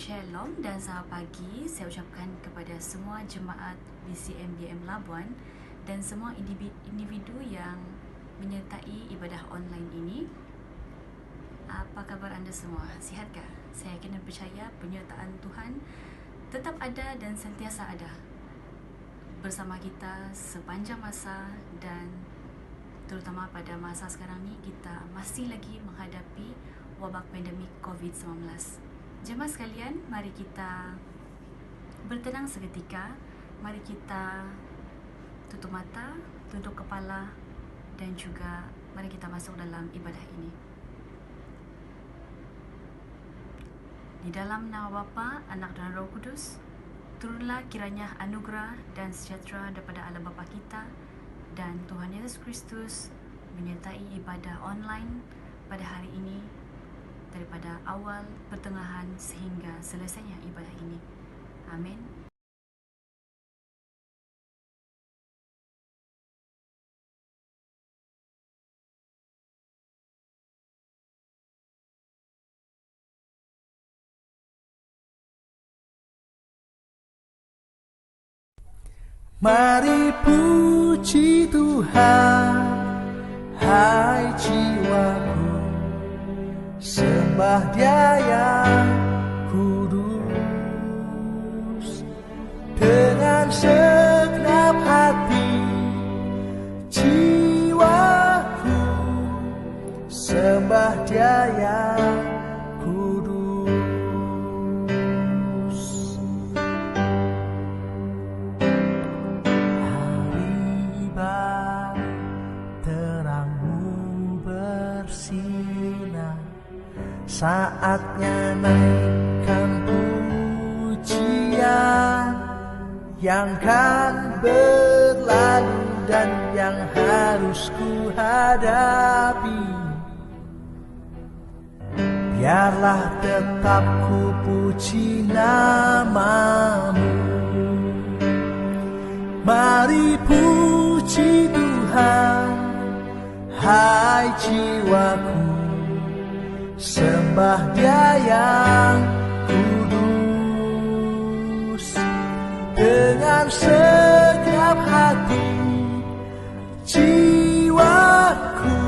Shalom dan selamat pagi saya ucapkan kepada semua jemaat BCMDM Labuan dan semua individu yang menyertai ibadah online ini. Apa khabar anda semua? Sihatkah? Saya yakin dan percaya penyertaan Tuhan tetap ada dan sentiasa ada bersama kita sepanjang masa, dan terutama pada masa sekarang ni kita masih lagi menghadapi wabak pandemik COVID-19. Jemaah sekalian, mari kita bertenang seketika. Mari kita tutup mata, tunduk kepala, dan juga mari kita masuk dalam ibadah ini. Di dalam nama Bapa, Anak dan Roh Kudus, turunlah kiranya anugerah dan sejahtera daripada Allah Bapa kita dan Tuhan Yesus Kristus menyertai ibadah online pada hari ini daripada awal, pertengahan sehingga selesainya ibadah ini. Amin. Mari puji Tuhan, hai jiwaku, sembah Dia yang kudus. Dengan segenap hati, jiwaku, sembah Dia yang kudus. Saatnya naikkan pujian yang kan berlalu dan yang harus ku hadapi. Biarlah tetap ku puji namamu. Mari puji Tuhan, hai jiwaku, sembah Dia yang kudus. Dengan segenap hati, jiwaku,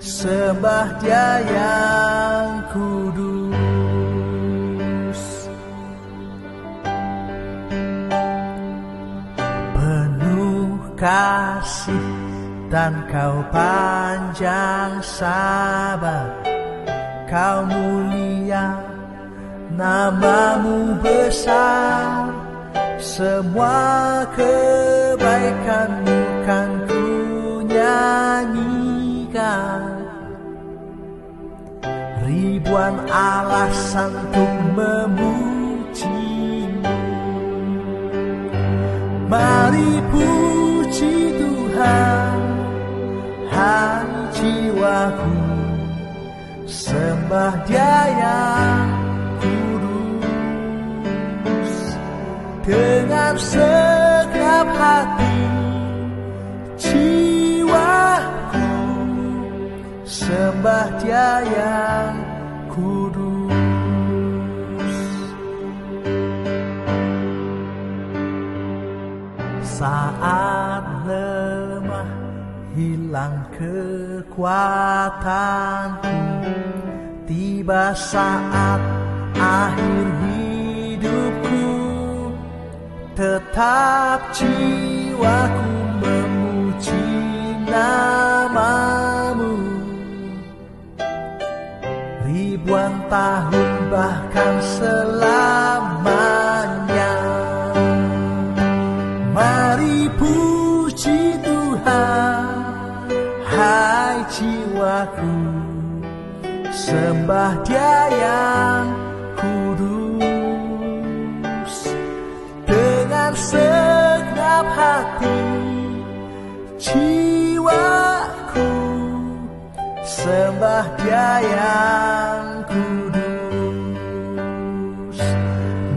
sembah Dia yang kudus. Penuh kasih dan Kau panjang sabar, Kau mulia, namamu besar. Semua kebaikanmu kan ku nyanyikan. Ribuan alasan untuk memujimu. Mari puji Tuhan, hai jiwaku, sembah Dia yang kudus. Dengan segenap hati, jiwaku, sembah Dia yang kudus. Saat lemah hilang kekuatanku, tiba saat akhir hidupku, tetap jiwaku memuji namamu. Ribuan tahun bahkan selamanya. Mari puji Tuhan, hai jiwaku, sembah Dia yang kudus. Dengan segenap hati, jiwaku, sembah Dia yang kudus.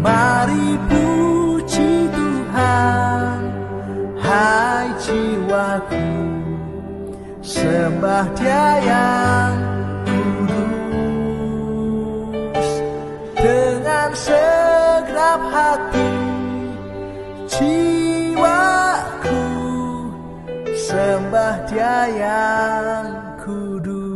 Mari puji Tuhan, hai jiwaku, sembah Dia yang kudus. Dengan segenap hati, jiwaku, sembah Dia yang kudus.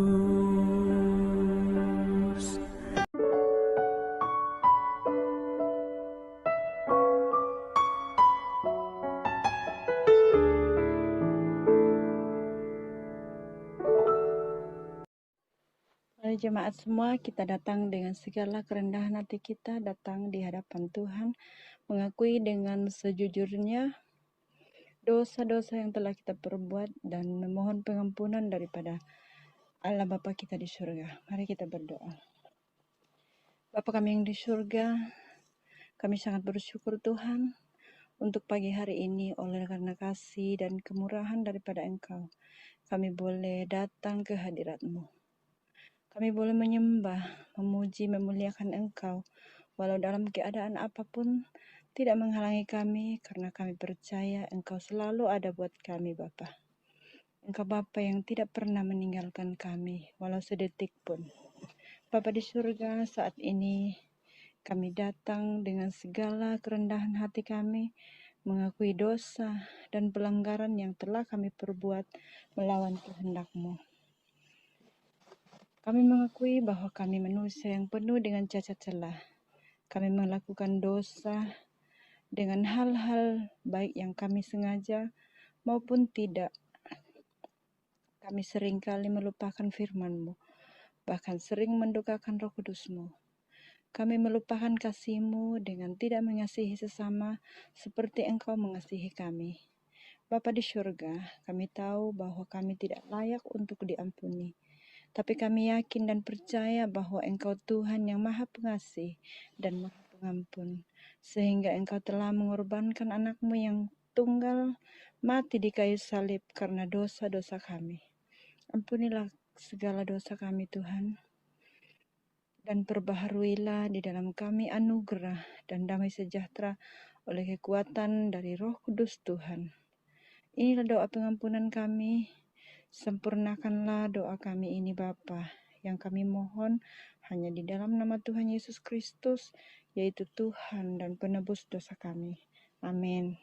Mari jemaat semua, kita datang dengan segala kerendahan hati kita, datang di hadapan Tuhan, mengakui dengan sejujurnya dosa-dosa yang telah kita perbuat dan memohon pengampunan daripada Allah Bapa kita di surga. Mari kita berdoa. Bapa kami yang di surga, kami sangat bersyukur Tuhan untuk pagi hari ini oleh karena kasih dan kemurahan daripada Engkau. Kami boleh datang ke hadirat-Mu. Kami boleh menyembah, memuji, memuliakan Engkau, walau dalam keadaan apapun tidak menghalangi kami, karena kami percaya Engkau selalu ada buat kami, Bapa. Engkau Bapa yang tidak pernah meninggalkan kami, walau sedetik pun. Bapa di surga, saat ini kami datang dengan segala kerendahan hati kami, mengakui dosa dan pelanggaran yang telah kami perbuat melawan kehendak-Mu. Kami mengakui bahwa kami manusia yang penuh dengan cacat celah. Kami melakukan dosa dengan hal-hal baik yang kami sengaja maupun tidak. Kami seringkali melupakan firman-Mu, bahkan sering mendukakan Roh Kudus-Mu. Kami melupakan kasih-Mu dengan tidak mengasihi sesama seperti Engkau mengasihi kami. Bapa di surga, kami tahu bahwa kami tidak layak untuk diampuni. Tapi kami yakin dan percaya bahwa Engkau Tuhan yang Maha Pengasih dan Maha Pengampun, sehingga Engkau telah mengorbankan anak-Mu yang tunggal mati di kayu salib karena dosa-dosa kami. Ampunilah segala dosa kami, Tuhan, dan perbaharuilah di dalam kami anugerah dan damai sejahtera oleh kekuatan dari Roh Kudus Tuhan. Inilah doa pengampunan kami. Sempurnakanlah doa kami ini, Bapa, yang kami mohon hanya di dalam nama Tuhan Yesus Kristus, yaitu Tuhan dan penebus dosa kami. Amin.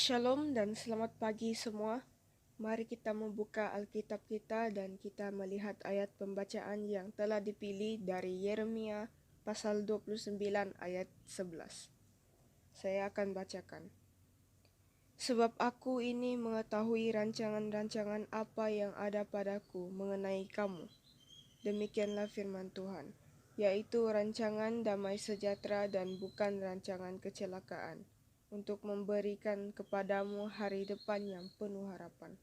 Shalom dan selamat pagi semua. Mari kita membuka Alkitab kita dan kita melihat ayat pembacaan yang telah dipilih dari Yeremia pasal 29 ayat 11. Saya akan bacakan. Sebab aku ini mengetahui rancangan-rancangan apa yang ada padaku mengenai kamu. Demikianlah firman Tuhan, yaitu rancangan damai sejahtera dan bukan rancangan kecelakaan, untuk memberikan kepadamu hari depan yang penuh harapan.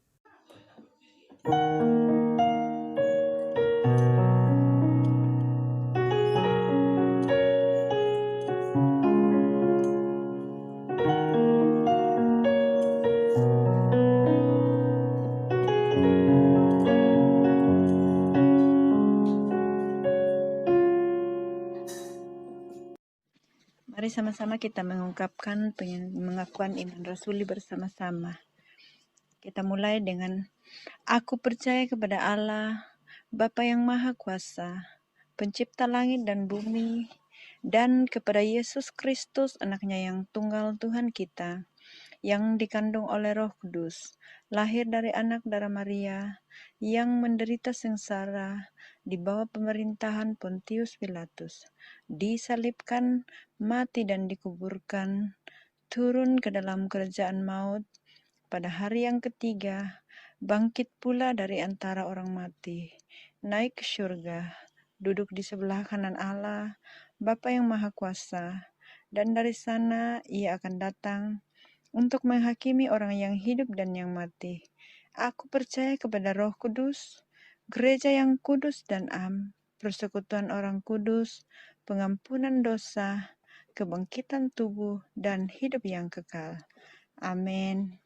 Mari sama-sama kita mengungkapkan pengakuan iman rasuli bersama-sama. Kita mulai dengan, aku percaya kepada Allah, Bapa yang Maha Kuasa, Pencipta langit dan bumi, dan kepada Yesus Kristus, anaknya yang tunggal Tuhan kita, yang dikandung oleh Roh Kudus, lahir dari anak darah Maria, yang menderita sengsara di bawah pemerintahan Pontius Pilatus, disalibkan, mati dan dikuburkan, turun ke dalam kerajaan maut, pada hari yang ketiga, bangkit pula dari antara orang mati, naik ke surga, duduk di sebelah kanan Allah, Bapa yang Maha Kuasa, dan dari sana Ia akan datang untuk menghakimi orang yang hidup dan yang mati. Aku percaya kepada Roh Kudus, gereja yang kudus dan am, persekutuan orang kudus, pengampunan dosa, kebangkitan tubuh, dan hidup yang kekal. Amin.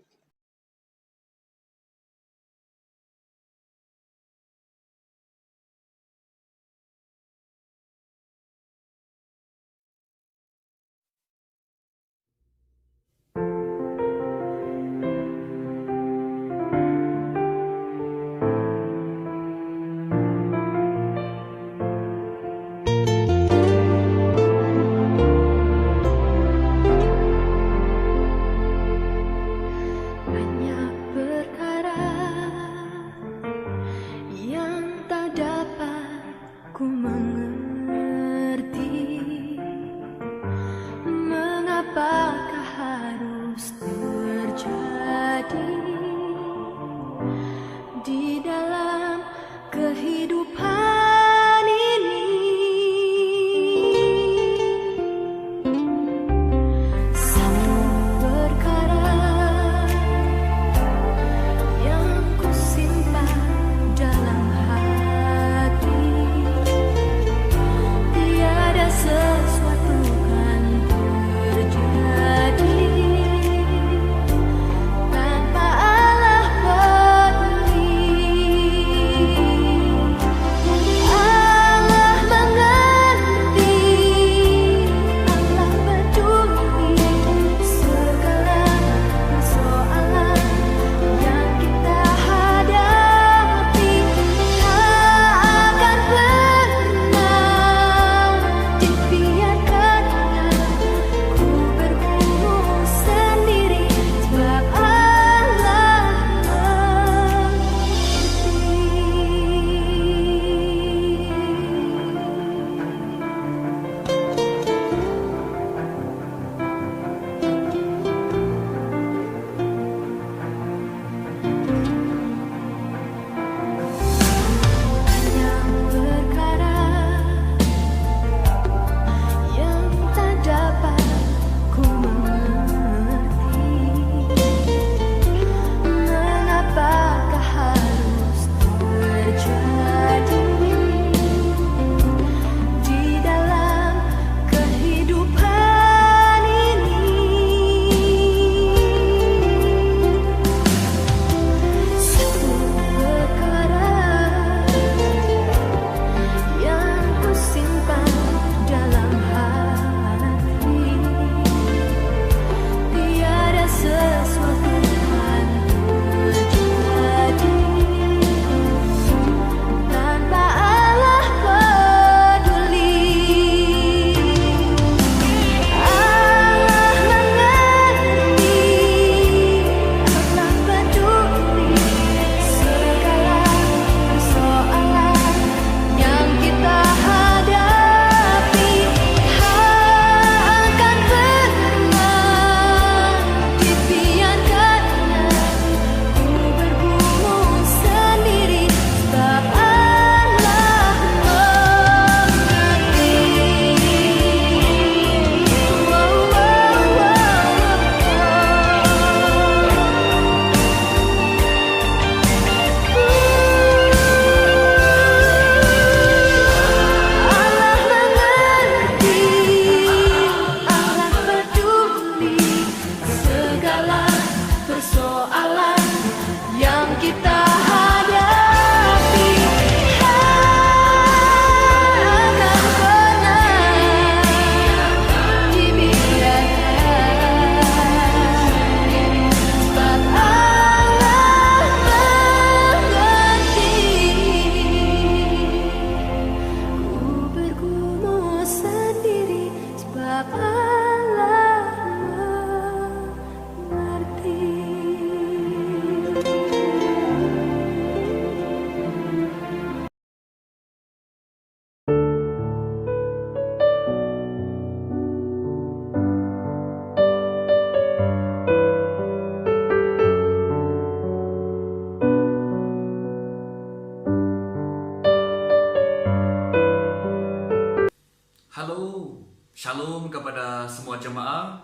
jemaah,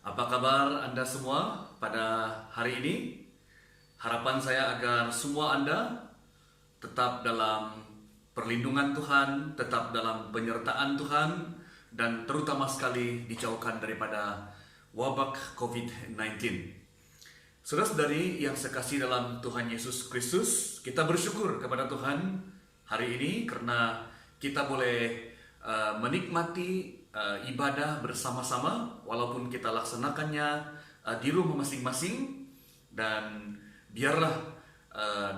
apa kabar Anda semua pada hari ini? Harapan saya agar semua Anda tetap dalam perlindungan Tuhan, tetap dalam penyertaan Tuhan, dan terutama sekali dijauhkan daripada wabak COVID-19. Saudara-saudari yang sekasih dalam Tuhan Yesus Kristus, kita bersyukur kepada Tuhan hari ini karena kita boleh menikmati ibadah bersama-sama walaupun kita laksanakannya di rumah masing-masing, dan biarlah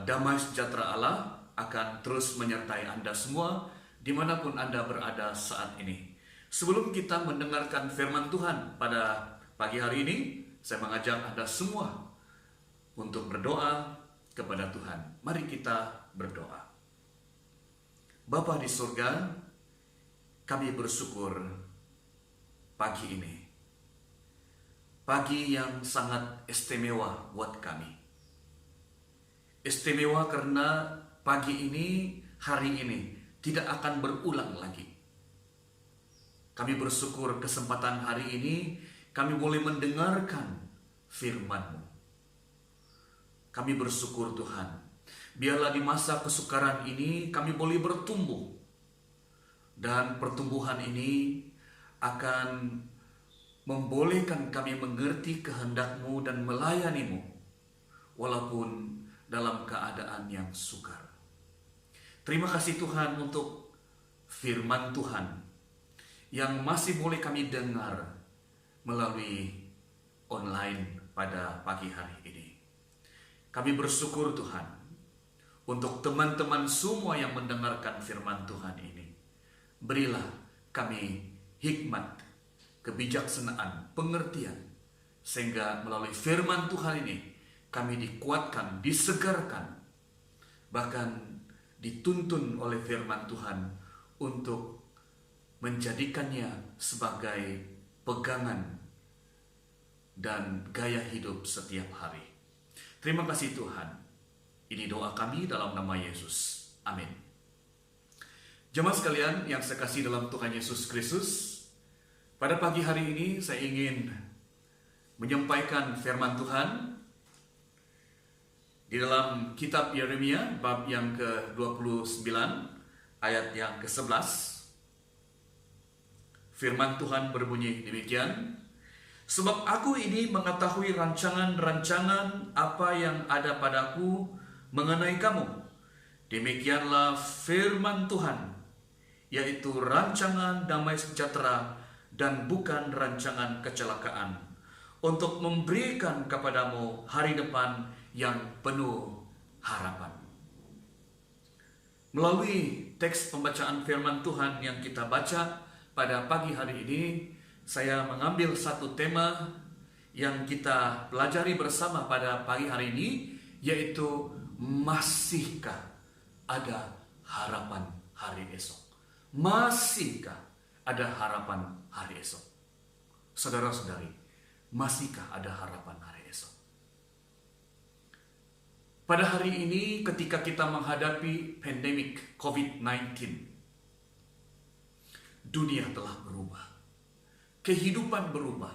damai sejahtera Allah akan terus menyertai Anda semua dimanapun Anda berada saat ini. Sebelum kita mendengarkan firman Tuhan pada pagi hari ini, saya mengajak Anda semua untuk berdoa kepada Tuhan. Mari kita berdoa. Bapa di surga, kami bersyukur pagi ini. Pagi yang sangat istimewa buat kami. Istimewa karena pagi ini, hari ini tidak akan berulang lagi. Kami bersyukur kesempatan hari ini kami boleh mendengarkan firman-Mu. Kami bersyukur Tuhan, biarlah di masa kesukaran ini kami boleh bertumbuh. Dan pertumbuhan ini akan membolehkan kami mengerti kehendak-Mu dan melayani-Mu, walaupun dalam keadaan yang sukar. Terima kasih Tuhan untuk firman Tuhan yang masih boleh kami dengar melalui online pada pagi hari ini. Kami bersyukur Tuhan untuk teman-teman semua yang mendengarkan firman Tuhan ini. Berilah kami hikmat, kebijaksanaan, pengertian, sehingga melalui firman Tuhan ini kami dikuatkan, disegarkan, bahkan dituntun oleh firman Tuhan untuk menjadikannya sebagai pegangan dan gaya hidup setiap hari. Terima kasih Tuhan. Ini doa kami dalam nama Yesus. Amin. Jemaat sekalian yang saya kasih dalam Tuhan Yesus Kristus, pada pagi hari ini saya ingin menyampaikan firman Tuhan di dalam kitab Yeremia bab yang ke-29 ayat yang ke-11. Firman Tuhan berbunyi demikian, sebab aku ini mengetahui rancangan-rancangan apa yang ada padaku mengenai kamu. Demikianlah firman Tuhan, yaitu rancangan damai sejahtera dan bukan rancangan kecelakaan, untuk memberikan kepadamu hari depan yang penuh harapan. Melalui teks pembacaan firman Tuhan yang kita baca pada pagi hari ini, saya mengambil satu tema yang kita pelajari bersama pada pagi hari ini, yaitu masihkah ada harapan hari esok? Masihkah ada harapan hari esok? Saudara-saudari, masihkah ada harapan hari esok? Pada hari ini ketika kita menghadapi pandemik COVID-19, dunia telah berubah. Kehidupan berubah.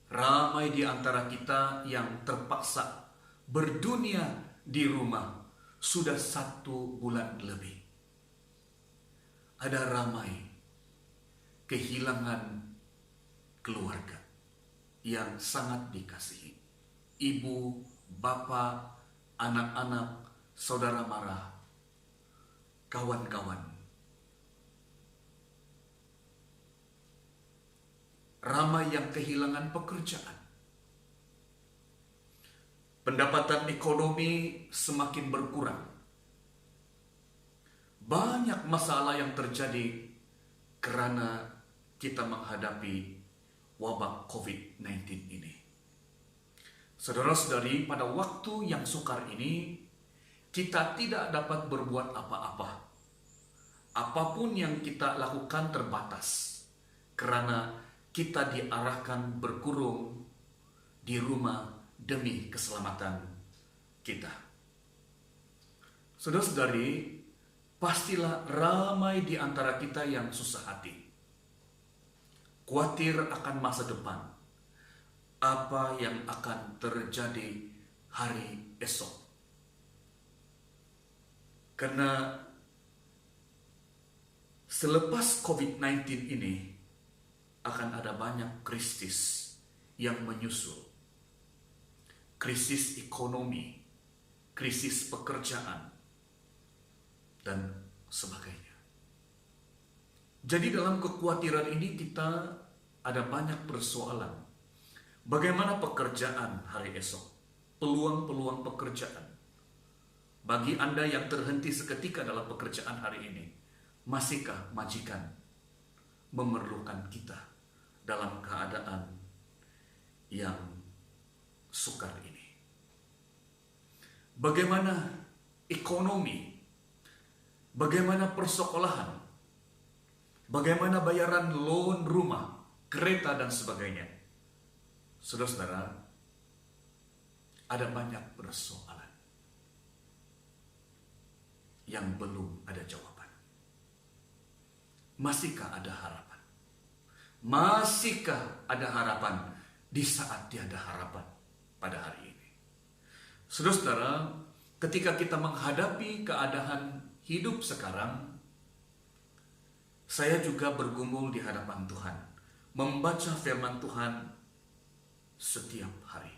Ramai di antara kita yang terpaksa berdunia di rumah sudah 1 bulan lebih. Ada ramai kehilangan keluarga yang sangat dikasihi. Ibu, bapak, anak-anak, saudara mara, kawan-kawan. Ramai yang kehilangan pekerjaan. Pendapatan ekonomi semakin berkurang. Banyak masalah yang terjadi karena kita menghadapi wabak COVID-19 ini. Saudara-saudari, pada waktu yang sukar ini, kita tidak dapat berbuat apa-apa. Apapun yang kita lakukan terbatas, karena kita diarahkan berkurung di rumah demi keselamatan kita. Saudara-saudari, pastilah ramai di antara kita yang susah hati. khawatir akan masa depan, apa yang akan terjadi hari esok. Karena selepas COVID-19 ini akan ada banyak krisis yang menyusul. Krisis ekonomi, krisis pekerjaan, dan sebagainya. Jadi dalam kekhawatiran ini kita ada banyak persoalan. Bagaimana pekerjaan hari esok? Peluang-peluang pekerjaan. Bagi Anda yang terhenti seketika dalam pekerjaan hari ini, masihkah majikan memerlukan kita dalam keadaan yang sukar ini? Bagaimana ekonomi? Bagaimana persekolahan? Bagaimana bayaran loan rumah, kereta, dan sebagainya? Saudara-saudara, ada banyak persoalan yang belum ada jawaban. Masihkah ada harapan? Masihkah ada harapan di saat tiada harapan pada hari ini? Saudara-saudara, ketika kita menghadapi keadaan hidup sekarang, saya juga bergumul di hadapan Tuhan, membaca firman Tuhan setiap hari.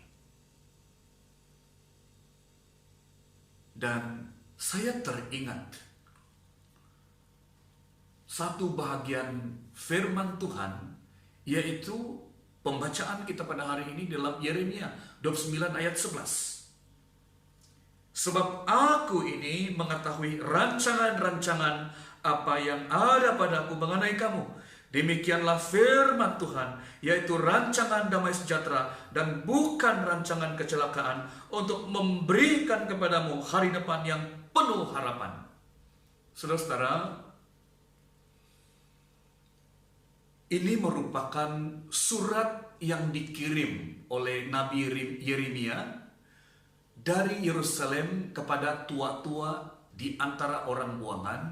Dan saya teringat satu bahagian firman Tuhan, yaitu pembacaan kita pada hari ini dalam Yeremia 29 ayat 11. Sebab aku ini mengetahui rancangan-rancangan apa yang ada padaku mengenai kamu. Demikianlah firman Tuhan, yaitu rancangan damai sejahtera dan bukan rancangan kecelakaan, untuk memberikan kepadamu hari depan yang penuh harapan. Saudara-saudara, ini merupakan surat yang dikirim oleh Nabi Yeremia dari Yerusalem kepada tua-tua di antara orang buangan,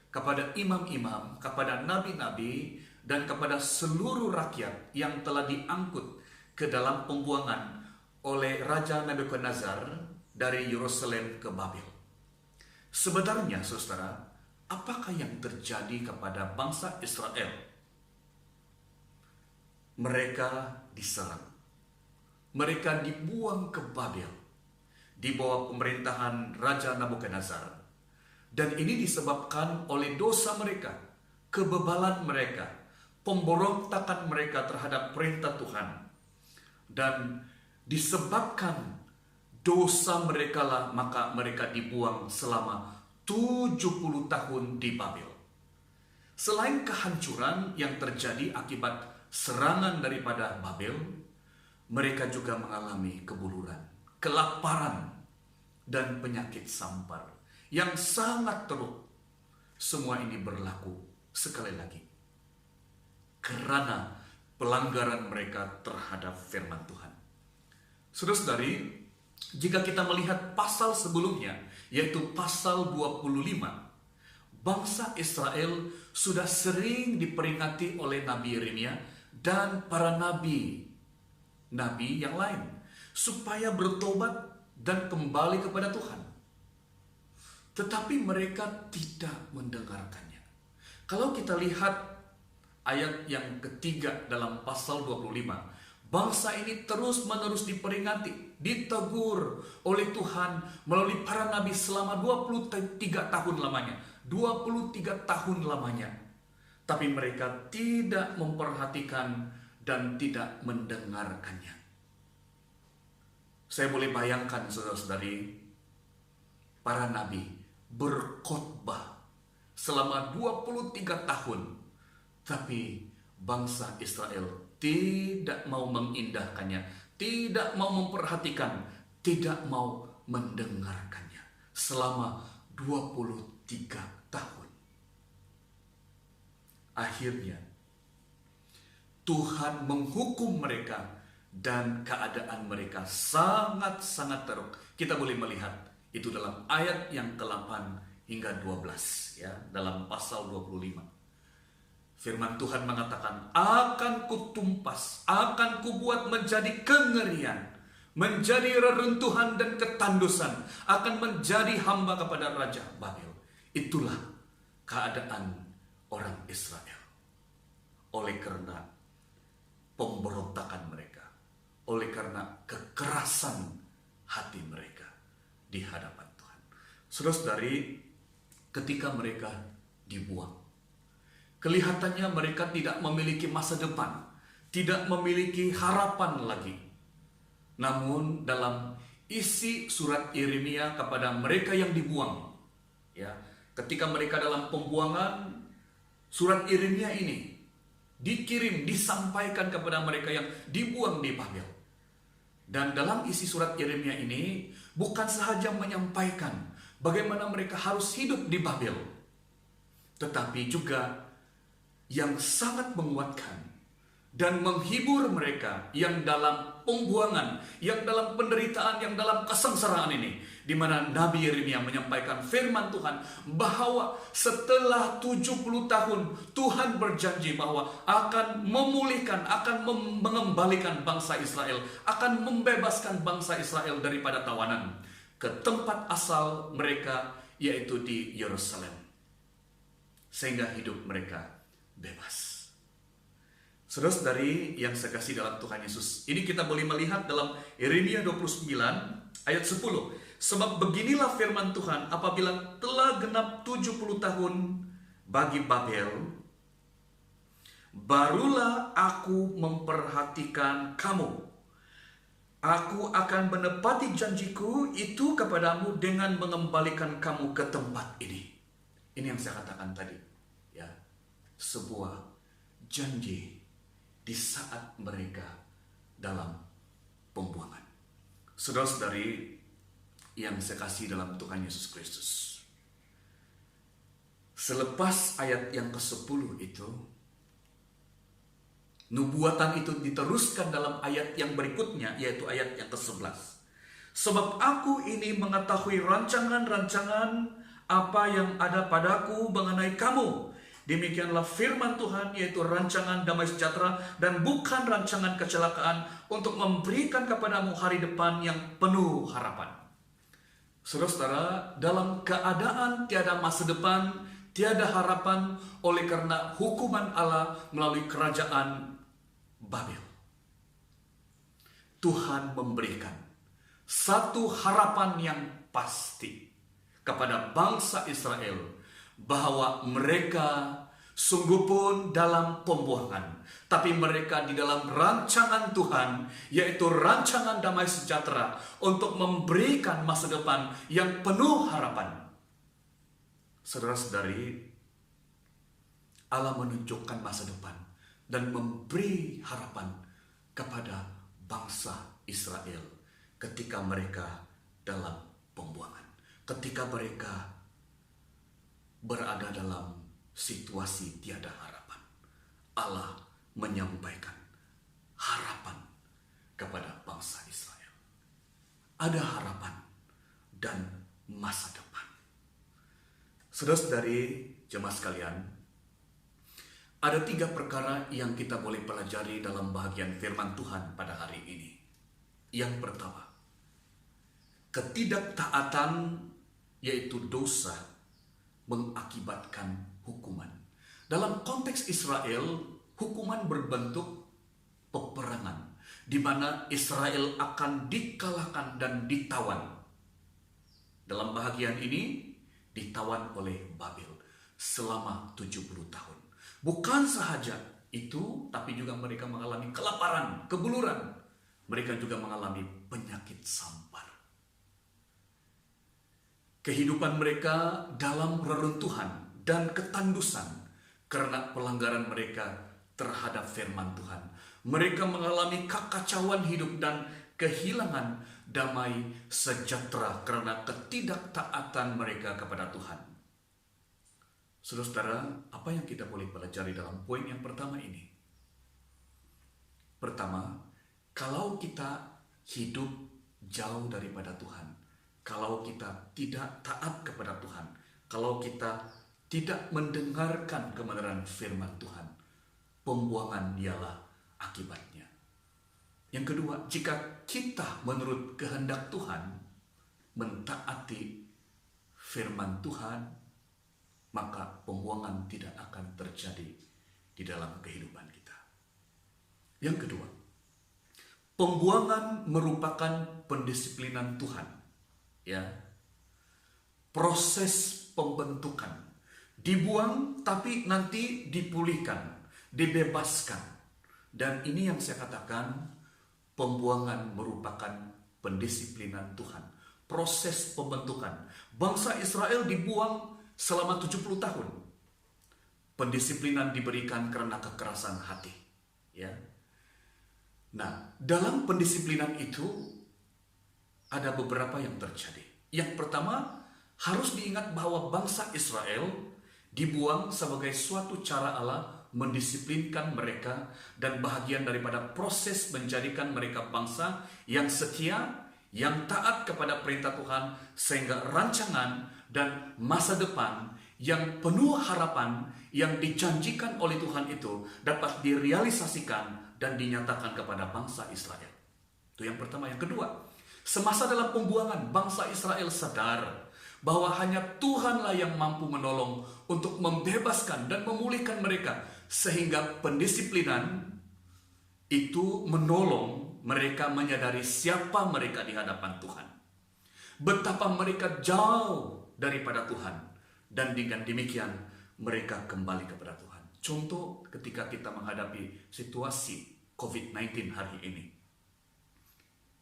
kepada imam-imam, kepada nabi-nabi, dan kepada seluruh rakyat yang telah diangkut ke dalam pembuangan oleh Raja Nebukadnezar dari Yerusalem ke Babel. Sebenarnya, saudara, apakah yang terjadi kepada bangsa Israel? Mereka diserang. Mereka dibuang ke Babel di bawah pemerintahan Raja Nebukadnezar. Dan ini disebabkan oleh dosa mereka, kebebalan mereka, pemberontakan mereka terhadap perintah Tuhan. Dan disebabkan dosa mereka lah, maka mereka dibuang selama 70 tahun di Babel. Selain kehancuran yang terjadi akibat serangan daripada Babel, mereka juga mengalami kebuluran, kelaparan, dan penyakit sampar yang sangat teruk. Semua ini berlaku sekali lagi karena pelanggaran mereka terhadap firman Tuhan. Saudara-saudari, jika kita melihat pasal sebelumnya, yaitu pasal 25, bangsa Israel sudah sering diperingati oleh Nabi Yeremia dan para nabi yang lain supaya bertobat dan kembali kepada Tuhan. Tetapi mereka tidak mendengarkannya. Kalau kita lihat ayat yang ketiga dalam pasal 25, bangsa ini terus-menerus diperingati, ditegur oleh Tuhan melalui para nabi selama 23 tahun lamanya. 23 tahun lamanya. Tapi mereka tidak memperhatikan dan tidak mendengarkannya. Saya boleh bayangkan, saudara-saudari, para nabi berkhotbah selama 23 tahun, tapi bangsa Israel tidak mau mengindahkannya, tidak mau memperhatikan, tidak mau mendengarkannya selama 23 tahun. Akhirnya Tuhan menghukum mereka dan keadaan mereka sangat-sangat teruk. Kita boleh melihat itu dalam ayat yang ke-8 hingga 12 ya, dalam pasal 25. Firman Tuhan mengatakan, akan kutumpas, akan kubuat menjadi kengerian, menjadi reruntuhan dan ketandusan, akan menjadi hamba kepada Raja Babel. Itulah keadaan orang Israel. Oleh karena pemberontakan mereka, oleh karena kekerasan hati mereka di hadapan Tuhan. Saudara-saudari, ketika mereka dibuang, kelihatannya mereka tidak memiliki masa depan, tidak memiliki harapan lagi. Namun dalam isi surat Yeremia kepada mereka yang dibuang, ya, ketika mereka dalam pembuangan, surat Yeremia ini dikirim, disampaikan kepada mereka yang dibuang di Babel. Dan dalam isi surat Yeremia ini bukan sahaja menyampaikan bagaimana mereka harus hidup di Babel, tetapi juga yang sangat menguatkan dan menghibur mereka yang dalam pembuangan, yang dalam penderitaan, yang dalam kesengsaraan ini, di mana Nabi Yeremia menyampaikan firman Tuhan bahwa setelah 70 tahun Tuhan berjanji bahwa akan memulihkan, akan mengembalikan bangsa Israel, akan membebaskan bangsa Israel daripada tawanan ke tempat asal mereka, yaitu di Yerusalem, sehingga hidup mereka bebas. Saudara-saudari yang saya kasih dalam Tuhan Yesus, ini kita boleh melihat dalam Yeremia 29 ayat 10. Sebab beginilah firman Tuhan, apabila telah genap 70 tahun bagi Babel, barulah aku memperhatikan kamu. Aku akan menepati janjiku itu kepadamu dengan mengembalikan kamu ke tempat ini. Ini yang saya katakan tadi, ya, sebuah janji di saat mereka dalam pembuangan. Saudara-saudari yang saya kasih dalam Tuhan Yesus Kristus, selepas ayat yang ke-10 itu, nubuatan itu diteruskan dalam ayat yang berikutnya, yaitu ayat yang ke-11. Sebab aku ini mengetahui rancangan-rancangan apa yang ada padaku mengenai kamu. Demikianlah firman Tuhan, yaitu rancangan damai sejahtera dan bukan rancangan kecelakaan, untuk memberikan kepadamu hari depan yang penuh harapan. Saudara-saudara, dalam keadaan tiada masa depan, tiada harapan oleh karena hukuman Allah melalui kerajaan Babel, Tuhan memberikan satu harapan yang pasti kepada bangsa Israel, bahwa mereka sungguh pun dalam pembuangan, tapi mereka di dalam rancangan Tuhan, yaitu rancangan damai sejahtera, untuk memberikan masa depan yang penuh harapan. Saudara-saudari, Allah menunjukkan masa depan dan memberi harapan kepada bangsa Israel ketika mereka dalam pembuangan, ketika mereka berada dalam situasi tiada harapan. Allah menyampaikan harapan kepada bangsa Israel. Ada harapan dan masa depan. Saudara-saudari jemaat sekalian, ada 3 perkara yang kita boleh pelajari dalam bahagian firman Tuhan pada hari ini. Yang pertama, ketidaktaatan, yaitu dosa, mengakibatkan hukuman. Dalam konteks Israel, hukuman berbentuk peperangan, di mana Israel akan dikalahkan dan ditawan. Dalam bahagian ini, ditawan oleh Babel selama 70 tahun. Bukan sahaja itu, tapi juga mereka mengalami kelaparan, kebuluran. Mereka juga mengalami penyakit sampar. Kehidupan mereka dalam reruntuhan dan ketandusan karena pelanggaran mereka terhadap firman Tuhan. Mereka mengalami kekacauan hidup dan kehilangan damai sejahtera karena ketidaktaatan mereka kepada Tuhan. Saudara-saudara, apa yang kita boleh pelajari dalam poin yang pertama ini? Pertama, kalau kita hidup jauh daripada Tuhan, kalau kita tidak taat kepada Tuhan, kalau kita tidak mendengarkan kebenaran firman Tuhan, pembuangan ialah akibatnya. Yang kedua, jika kita menurut kehendak Tuhan mentaati firman Tuhan, maka pembuangan tidak akan terjadi di dalam kehidupan kita. Yang kedua, pembuangan merupakan pendisiplinan Tuhan. Ya, proses pembentukan, dibuang tapi nanti dipulihkan, dibebaskan. Dan ini yang saya katakan, pembuangan merupakan pendisiplinan Tuhan. Proses pembentukan. Bangsa Israel dibuang selama 70 tahun. Pendisiplinan diberikan karena kekerasan hati. Ya. Nah, dalam pendisiplinan itu ada beberapa yang terjadi. Yang pertama, harus diingat bahwa bangsa Israel dibuang sebagai suatu cara Allah mendisiplinkan mereka dan bahagian daripada proses menjadikan mereka bangsa yang setia, yang taat kepada perintah Tuhan, sehingga rancangan dan masa depan yang penuh harapan yang dijanjikan oleh Tuhan itu dapat direalisasikan dan dinyatakan kepada bangsa Israel. Itu yang pertama. Yang kedua, semasa dalam pembuangan, bangsa Israel sadar bahwa hanya Tuhanlah yang mampu menolong untuk membebaskan dan memulihkan mereka, sehingga pendisiplinan itu menolong mereka menyadari siapa mereka di hadapan Tuhan, betapa mereka jauh daripada Tuhan, dan dengan demikian mereka kembali kepada Tuhan. Contoh ketika kita menghadapi situasi COVID-19 hari ini,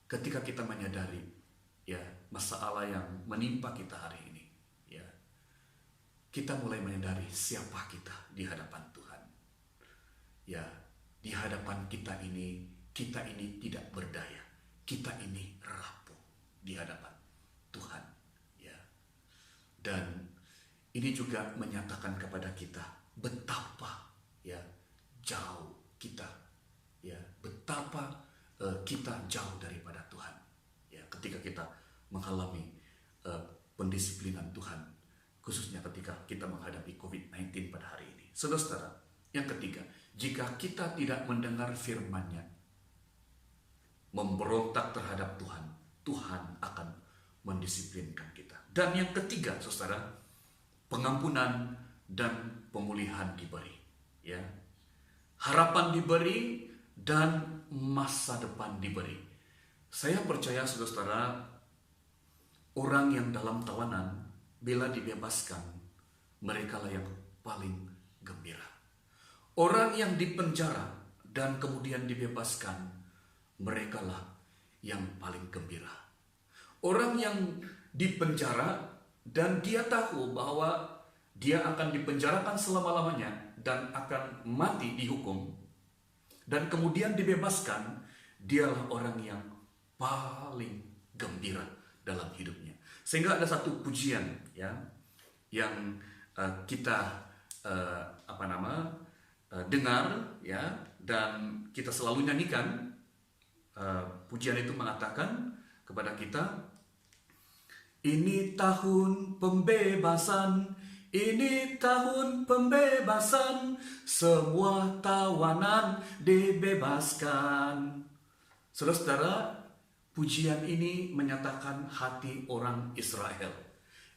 ketika kita menyadari ya masalah yang menimpa kita hari ini, ya kita mulai menyadari siapa kita di hadapan Tuhan. Ya, di hadapan kita ini tidak berdaya, kita ini rapuh di hadapan Tuhan. Ya, dan ini juga menyatakan kepada kita betapa ya jauh kita, ya betapa kita jauh daripada Tuhan. Ya, ketika kita mengalami pendisiplinan Tuhan, khususnya ketika kita menghadapi COVID-19 pada hari ini. Saudara, yang ketiga, jika kita tidak mendengar firman-Nya, memberontak terhadap Tuhan, Tuhan akan mendisiplinkan kita. Dan yang ketiga, saudara, pengampunan dan pemulihan diberi. Ya, harapan diberi dan masa depan diberi. Saya percaya, saudara, orang yang dalam tawanan bila dibebaskan, merekalah yang paling gembira. Orang yang dipenjara dan kemudian dibebaskan, merekalah yang paling gembira. Orang yang dipenjara dan dia tahu bahwa dia akan dipenjarakan selama-lamanya dan akan mati dihukum, dan kemudian dibebaskan, dialah orang yang paling gembira dalam hidupnya. Sehingga ada satu pujian ya yang kita dengar ya, dan kita selalu nyanyikan. Pujian itu mengatakan kepada kita, ini tahun pembebasan, ini tahun pembebasan, semua tawanan dibebaskan. Saudara, pujian ini menyatakan hati orang Israel,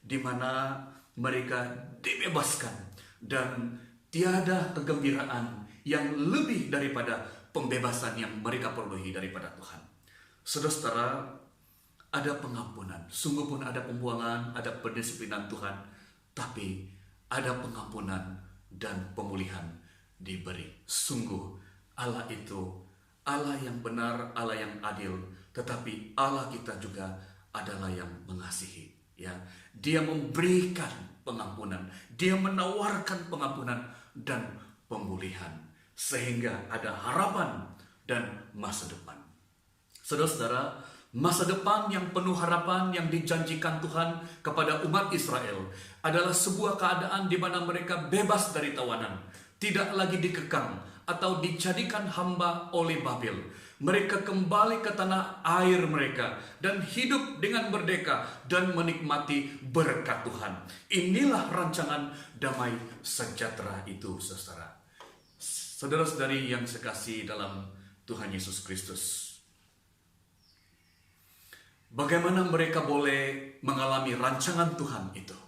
di mana mereka dibebaskan dan tiada kegembiraan yang lebih daripada pembebasan yang mereka perolehi daripada Tuhan. Saudara, ada pengampunan, sungguh pun ada pembuangan, ada pendisiplinan Tuhan, tapi ada pengampunan dan pemulihan diberi. Sungguh Allah itu Allah yang benar, Allah yang adil, tetapi Allah kita juga adalah yang mengasihi. Ya, Dia memberikan pengampunan, Dia menawarkan pengampunan dan pemulihan, sehingga ada harapan dan masa depan. Saudara-saudara, masa depan yang penuh harapan yang dijanjikan Tuhan kepada umat Israel adalah sebuah keadaan di mana mereka bebas dari tawanan, tidak lagi dikekang atau dijadikan hamba oleh Babel. Mereka kembali ke tanah air mereka dan hidup dengan merdeka dan menikmati berkat Tuhan. Inilah rancangan damai sejahtera itu, saudara. Saudara-saudari yang sekasihi dalam Tuhan Yesus Kristus. Bagaimana mereka boleh mengalami rancangan Tuhan itu?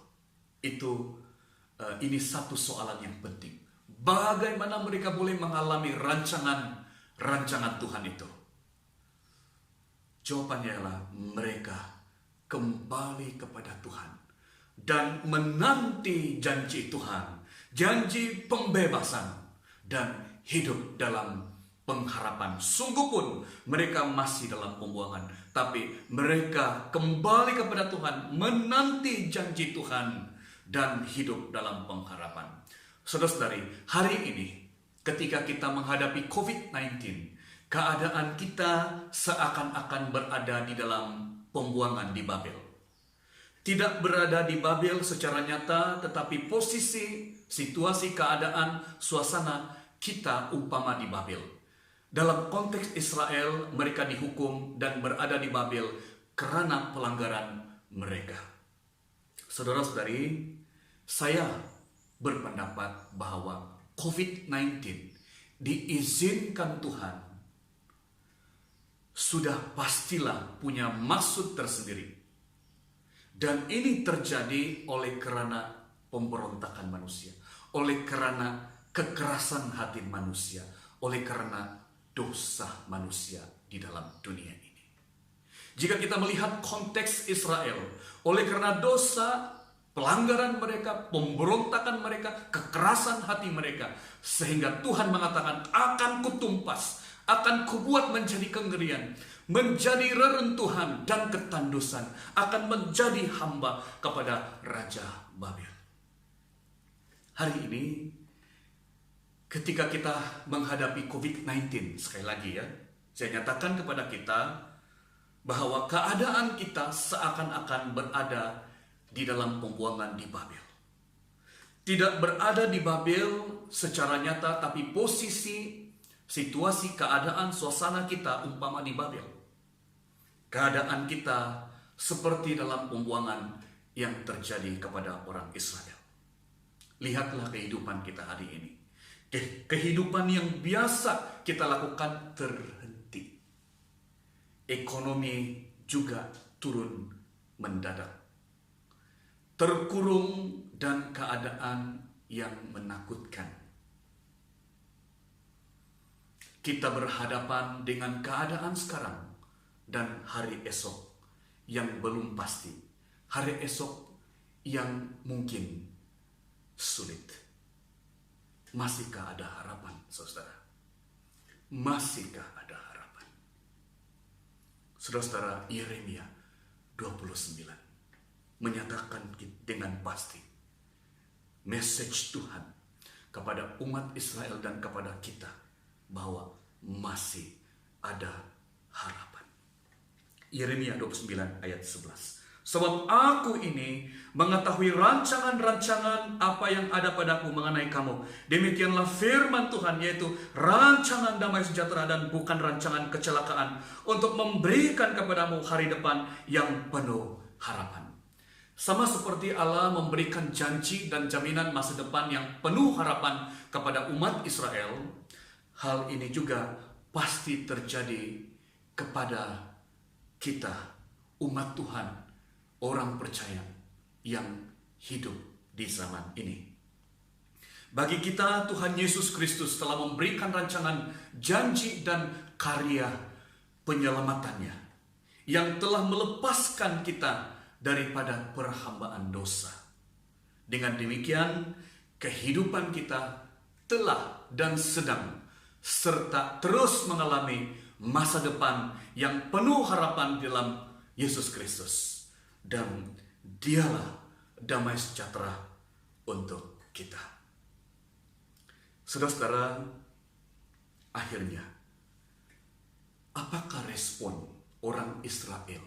Ini satu soalan yang penting. Bagaimana mereka boleh mengalami rancangan Tuhan itu? Jawabannya adalah mereka kembali kepada Tuhan dan menanti janji Tuhan, janji pembebasan, dan hidup dalam pengharapan. Sungguh pun mereka masih dalam pembuangan, tapi mereka kembali kepada Tuhan, menanti janji Tuhan, dan hidup dalam pengharapan. Saudara-saudari, hari ini ketika kita menghadapi COVID-19, keadaan kita seakan-akan berada di dalam pembuangan di Babel. Tidak berada di Babel secara nyata, tetapi posisi, situasi, keadaan, suasana kita umpama di Babel. Dalam konteks Israel, mereka dihukum dan berada di Babel karena pelanggaran mereka. Saudara-saudari, saya berpendapat bahwa COVID-19 diizinkan Tuhan sudah pastilah punya maksud tersendiri. Dan ini terjadi oleh karena pemberontakan manusia, oleh karena kekerasan hati manusia, oleh karena dosa manusia di dalam dunia ini. Jika kita melihat konteks Israel, oleh karena dosa, pelanggaran mereka, pemberontakan mereka, kekerasan hati mereka, sehingga Tuhan mengatakan, akan kutumpas, akan kubuat menjadi kengerian, menjadi reruntuhan dan ketandusan, akan menjadi hamba kepada Raja Babel. Hari ini, ketika kita menghadapi COVID-19, sekali lagi ya, saya nyatakan kepada kita bahwa keadaan kita seakan-akan berada di dalam pembuangan di Babel. Tidak berada di Babel secara nyata, tapi posisi, situasi, keadaan, suasana kita umpama di Babel. Keadaan kita seperti dalam pembuangan yang terjadi kepada orang Israel. Lihatlah kehidupan kita hari ini. Kehidupan yang biasa kita lakukan terhenti. Ekonomi juga turun mendadak. Terkurung dan keadaan yang menakutkan. Kita berhadapan dengan keadaan sekarang dan hari esok yang belum pasti. Hari esok yang mungkin sulit. Masihkah ada harapan, saudara? Masihkah ada harapan? Saudara-saudara, Yeremia 29 menyatakan dengan pasti message Tuhan kepada umat Israel dan kepada kita bahwa masih ada harapan. Yeremia 29 ayat 11. Sebab aku ini mengetahui rancangan-rancangan apa yang ada padaku mengenai kamu. Demikianlah firman Tuhan, yaitu rancangan damai sejahtera dan bukan rancangan kecelakaan, untuk memberikan kepadamu hari depan yang penuh harapan. Sama seperti Allah memberikan janji dan jaminan masa depan yang penuh harapan kepada umat Israel, hal ini juga pasti terjadi kepada kita, umat Tuhan, orang percaya yang hidup di zaman ini. Bagi kita, Tuhan Yesus Kristus telah memberikan rancangan janji dan karya penyelamatannya yang telah melepaskan kita daripada perhambaan dosa. Dengan demikian, kehidupan kita telah dan sedang serta terus mengalami masa depan yang penuh harapan dalam Yesus Kristus. Dan dialah damai sejahtera untuk kita. Saudara-saudara, akhirnya, apakah respon orang Israel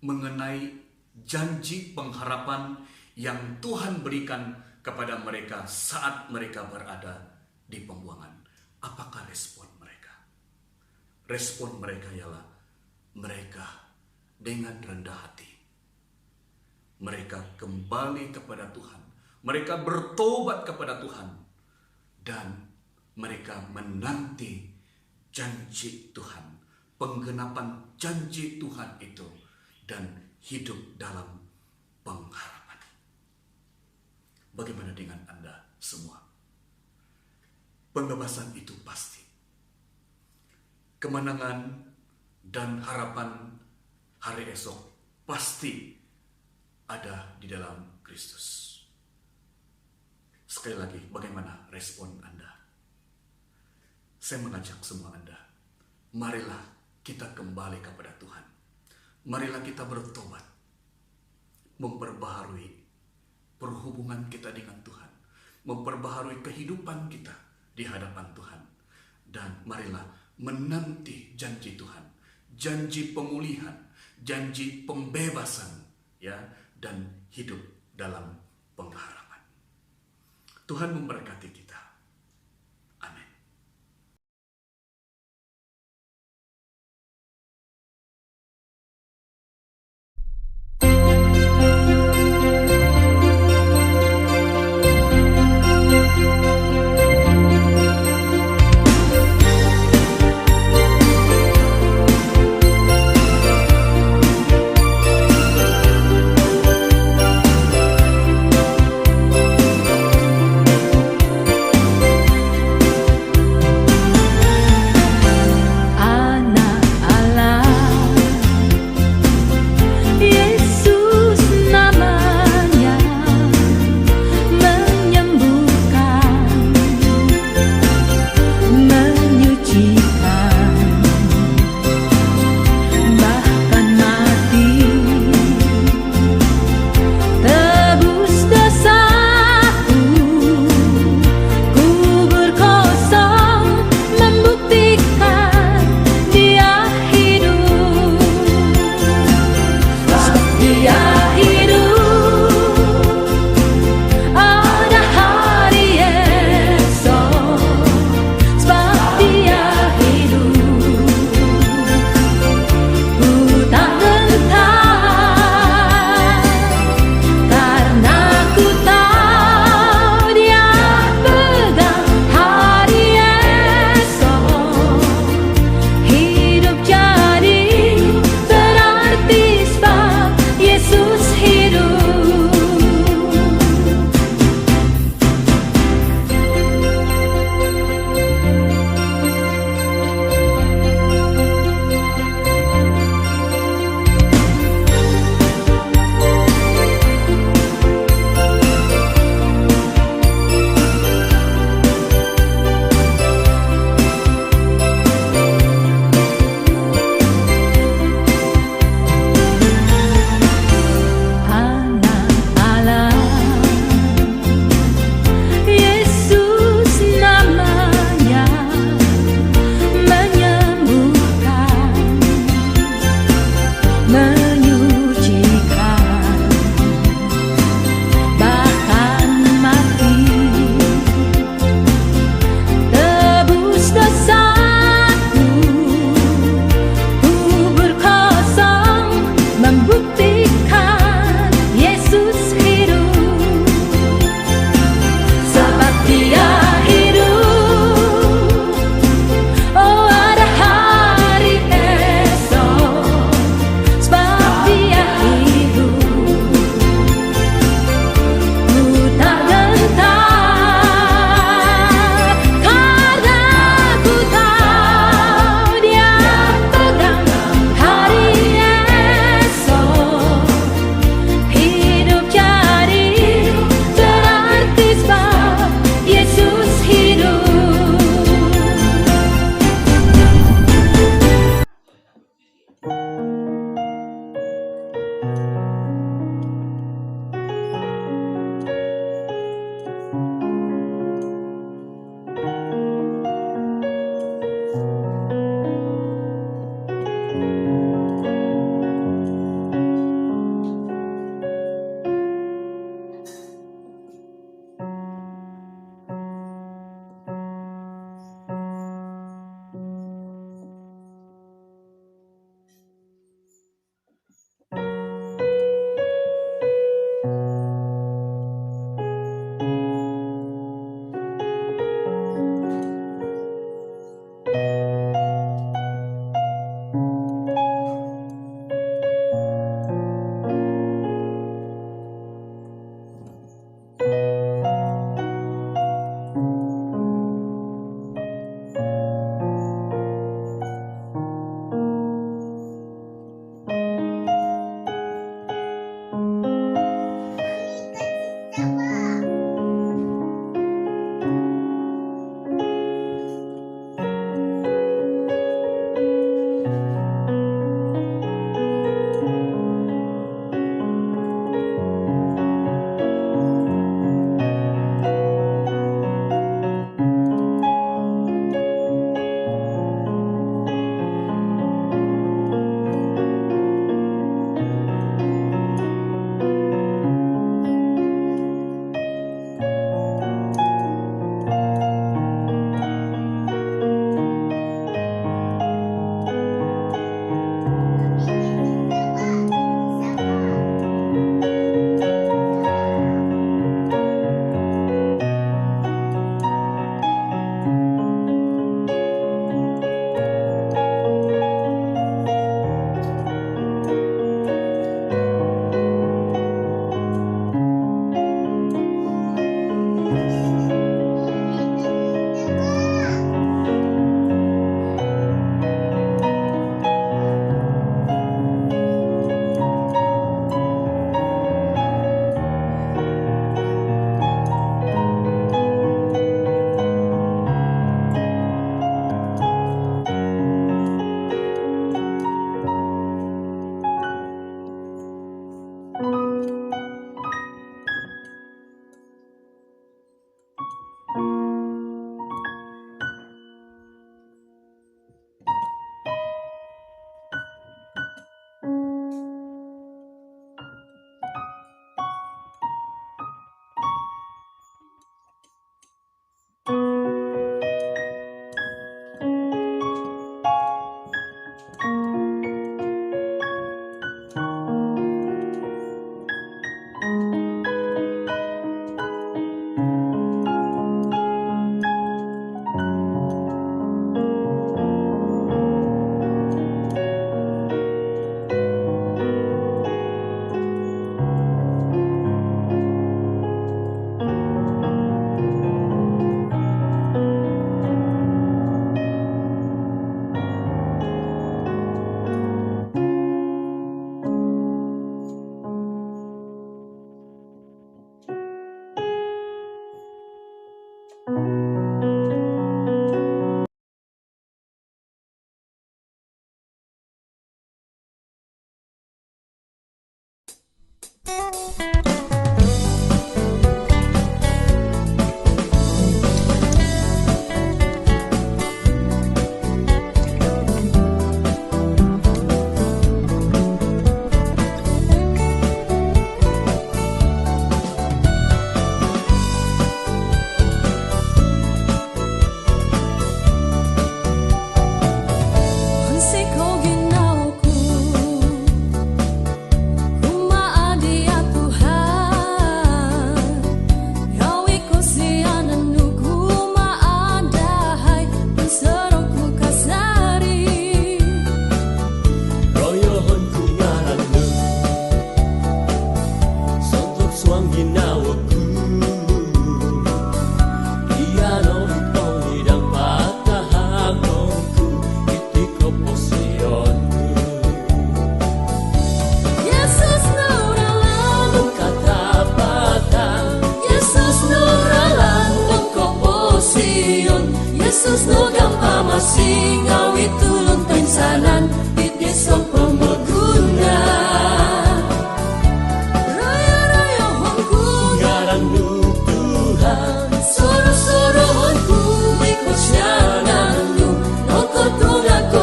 mengenai janji pengharapan yang Tuhan berikan kepada mereka saat mereka berada di pembuangan. Apakah respon mereka? Respon mereka ialah mereka dengan rendah hati. Mereka kembali kepada Tuhan. Mereka bertobat kepada Tuhan. Dan mereka menanti janji Tuhan. Penggenapan janji Tuhan itu. Dan hidup dalam pengharapan. Bagaimana dengan Anda semua? Pembebasan itu pasti. Kemenangan dan harapan hari esok pasti ada di dalam Kristus. Sekali lagi, bagaimana respon Anda? Saya mengajak semua Anda, marilah kita kembali kepada Tuhan. Marilah kita bertobat, memperbaharui perhubungan kita dengan Tuhan, memperbaharui kehidupan kita di hadapan Tuhan. Dan marilah menanti janji Tuhan, janji pemulihan, janji pembebasan, ya, dan hidup dalam pengharapan. Tuhan memberkati kita. Amin.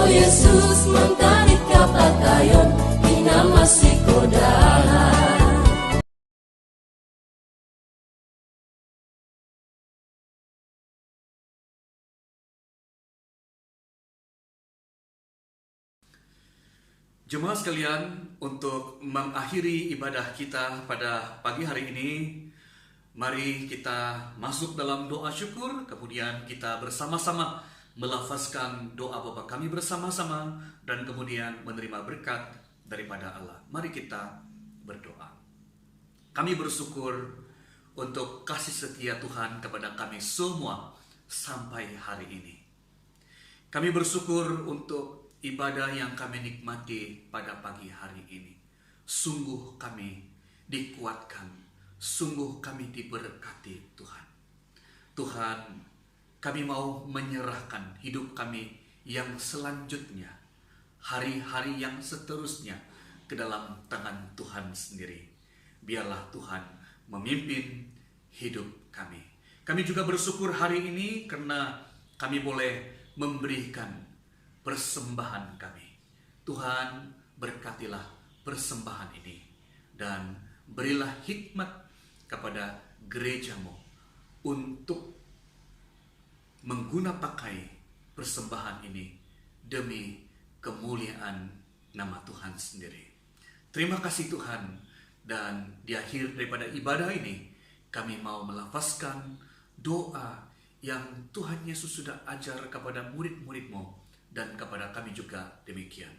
Yesus mengtarik kapatayon ina masih kodahan. Jemaat sekalian, untuk mengakhiri ibadah kita pada pagi hari ini, mari kita masuk dalam doa syukur, kemudian kita bersama-sama melafazkan doa Bapa kami bersama-sama, dan kemudian menerima berkat daripada Allah. Mari kita berdoa. Kami bersyukur untuk kasih setia Tuhan kepada kami semua sampai hari ini. Kami bersyukur untuk ibadah yang kami nikmati pada pagi hari ini. Sungguh kami dikuatkan, sungguh kami diberkati Tuhan. Tuhan, kami mau menyerahkan hidup kami yang selanjutnya, hari-hari yang seterusnya ke dalam tangan Tuhan sendiri. Biarlah Tuhan memimpin hidup kami. Kami juga bersyukur hari ini karena kami boleh memberikan persembahan kami. Tuhan, berkatilah persembahan ini dan berilah hikmat kepada gerejamu untuk menggunakan persembahan ini demi kemuliaan nama Tuhan sendiri. Terima kasih Tuhan, dan di akhir daripada ibadah ini kami mau melafazkan doa yang Tuhan Yesus sudah ajar kepada murid-murid-Mu dan kepada kami juga demikian.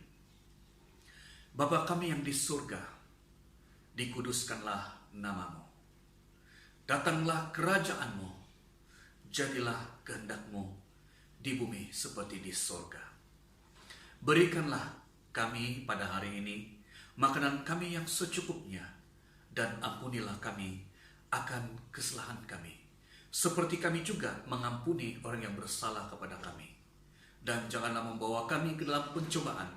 Bapa kami yang di surga, dikuduskanlah nama-Mu. Datanglah kerajaan-Mu, jadilah kehendak-Mu di bumi seperti di surga. Berikanlah kami pada hari ini makanan kami yang secukupnya, dan ampunilah kami akan kesalahan kami, seperti kami juga mengampuni orang yang bersalah kepada kami. Dan janganlah membawa kami ke dalam pencobaan,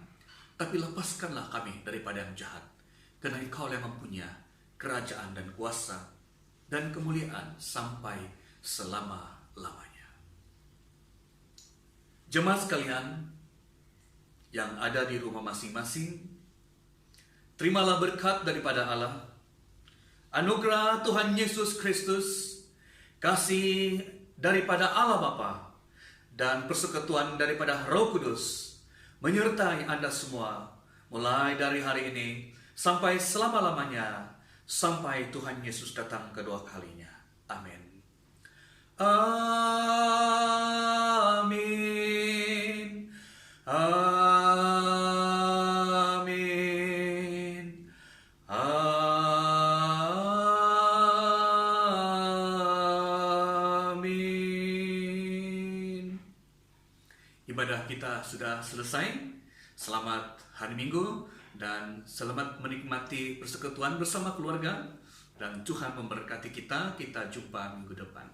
tapi lepaskanlah kami daripada yang jahat. Karena Engkau yang mempunyai kerajaan dan kuasa dan kemuliaan sampai selama-lamanya. Jemaat sekalian yang ada di rumah masing-masing, terimalah berkat daripada Allah, anugerah Tuhan Yesus Kristus, kasih daripada Allah Bapa, dan persekutuan daripada Roh Kudus menyertai Anda semua mulai dari hari ini sampai selama-lamanya, sampai Tuhan Yesus datang kedua kalinya. Amin. Amin. Amin. Amin. Ibadah kita sudah selesai. Selamat hari Minggu dan selamat menikmati persekutuan bersama keluarga, dan Tuhan memberkati kita. Kita jumpa minggu depan.